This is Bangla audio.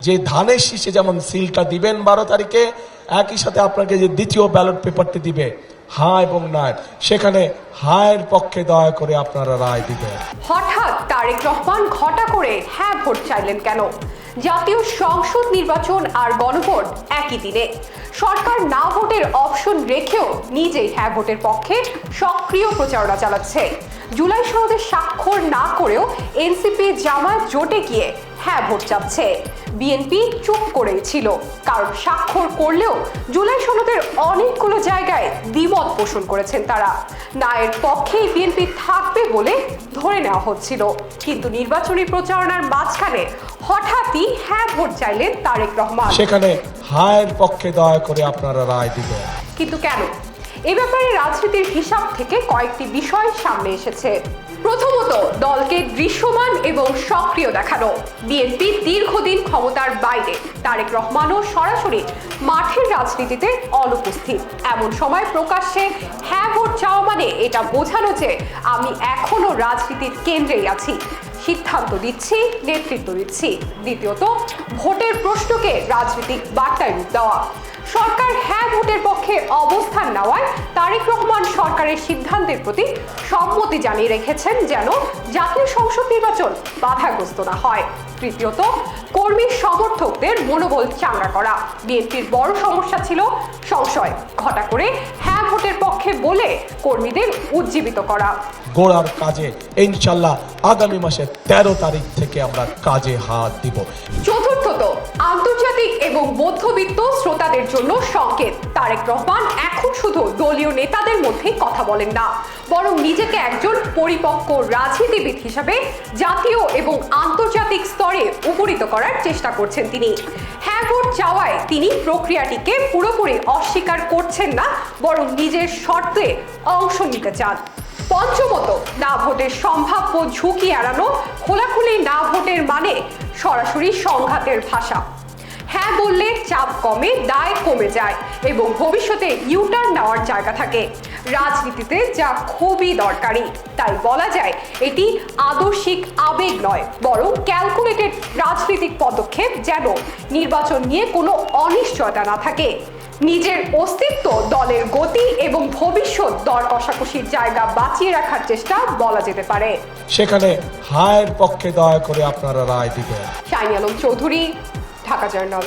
যে ধানের শীষে যেমন সিলটা দিবেন 12 তারিখে, একই সাথে আপনাকে যে দ্বিতীয় ব্যালট পেপারটি দিবে হ্যাঁ এবং না, সেখানে হায়ের পক্ষে দয়া করে আপনারা রায় দিবেন। হঠাৎ তারেক রহমান ঘটা করে হ্যাঁ ভোট চাইলেন কেন? জাতীয় সংসদ নির্বাচন আর গণভোট একই দিনে। সরকার না ভোটের অপশন রেখেও নিজেই হ্যাঁ ভোটের পক্ষে সক্রিয় প্রচারণা চালাচ্ছে। জুলাই সনদে স্বাক্ষর না করেও এনসিপি জামায়াত জোটে গিয়ে হ্যাঁ ভোট চাচ্ছে। বিএনপি চুপ করেই ছিল, কারণ স্বাক্ষর করলেও জুলাই সনদের অনেকগুলো জায়গায় দ্বিমত পোষণ করেছেন তারা। নায়ের পক্ষেই বিএনপি থাকবে বলে ধরে নেওয়া হচ্ছিল, কিন্তু নির্বাচনী প্রচারণার মাঝখানে হঠাৎই হ্যাঁ ভোট চাইলেন তারেক রহমান। সেখানে হায়ের পক্ষে দয়া করে আপনারা রায় দিবেন। কিন্তু কেন? এ ব্যাপারে রাজনীতির হিসাব থেকে কয়েকটি বিষয় সামনে এসেছে। প্রথমত, দলকে দৃশ্যমান এবং সক্রিয় দেখানো। বিএনপি দীর্ঘদিন ক্ষমতার বাইরে, তারেক রহমানও সরাসরি মাঠের রাজনীতিতে অনুপস্থিত। এমন সময় প্রকাশ্যে হ্যাঁ ভোট চাওয়া মানে এটা বোঝানো যে আমি এখনো রাজনীতির কেন্দ্রেই আছি, সিদ্ধান্ত দিচ্ছি, নেতৃত্ব দিচ্ছি। দ্বিতীয়ত, ভোটের প্রশ্নকে রাজনৈতিক বার্তায় রূপ দেওয়া। সরকার হ্যাঁ ভোটের পক্ষে অবস্থান নেওয়ায় তারেক রহমান সরকারের সিদ্ধান্তের প্রতি সম্মতি জানিয়ে রেখেছেন যেন জাতীয় সংসদ নির্বাচন বাধাগ্রস্ত না হয়। তৃতীয়ত, কর্মী সমর্থকদের মনোবল চাঙ্গা করা। বিএনপির বড় সমস্যা ছিল সংশয়, ঘটা করে হ্যাঁ ভোটের পক্ষে বলে কর্মীদের উজ্জীবিত করা। গোড়ার কাজে ইনশাল্লাহ আগামী মাসের 13 তারিখ থেকে আমরা কাজে হাত দিব। চতুর্থত, আন্তর্জাতিক এবং মধ্যবিত্ত শ্রোতাদের জন্য সংকেত। তারেক রহমান এখন শুধু দলীয় নেতাদের মধ্যেই কথা বলেন না, বরং নিজেকে একজন পরিপক্ক রাজনীতিবিদ হিসাবে জাতীয় এবং আন্তর্জাতিক স্তরে উপনীত করার চেষ্টা করছেন তিনি। হ্যাঁ ভোট চাওয়ায় তিনি প্রক্রিয়াটিকে পুরোপুরি অস্বীকার করছেন না, বরং নিজের শর্তে অংশ নিতে চান। পঞ্চমত, না ভোটের সম্ভাব্য ঝুঁকি এড়ানো। খোলাখুলি না ভোটের মানে সরাসরি সংঘাতের ভাষা। হ্যাঁ বললে চাপ কমে, দায় কমে যায় এবং ভবিষ্যতে ইউটার্ন নেওয়ার জায়গা থাকে। রাজনীতিতে যা খুবই দরকারি। তাই বলা যায় এটি আদর্শিক আবেগ নয়, বরং ক্যালকুলেটেড রাজনৈতিক পদক্ষেপ, যেন নির্বাচন নিয়ে কোনো অনিশ্চয়তা না থাকে। নিজের অস্তিত্ব, দলের গতি এবং ভবিষ্যৎ দর কষাকষির জায়গা বাঁচিয়ে রাখার চেষ্টা বলা যেতে পারে। সেখানে হায়ের পক্ষে দয়া করে আপনারা রায় দিবেন। Shiny Alam Chowdhury, Dhaka journal.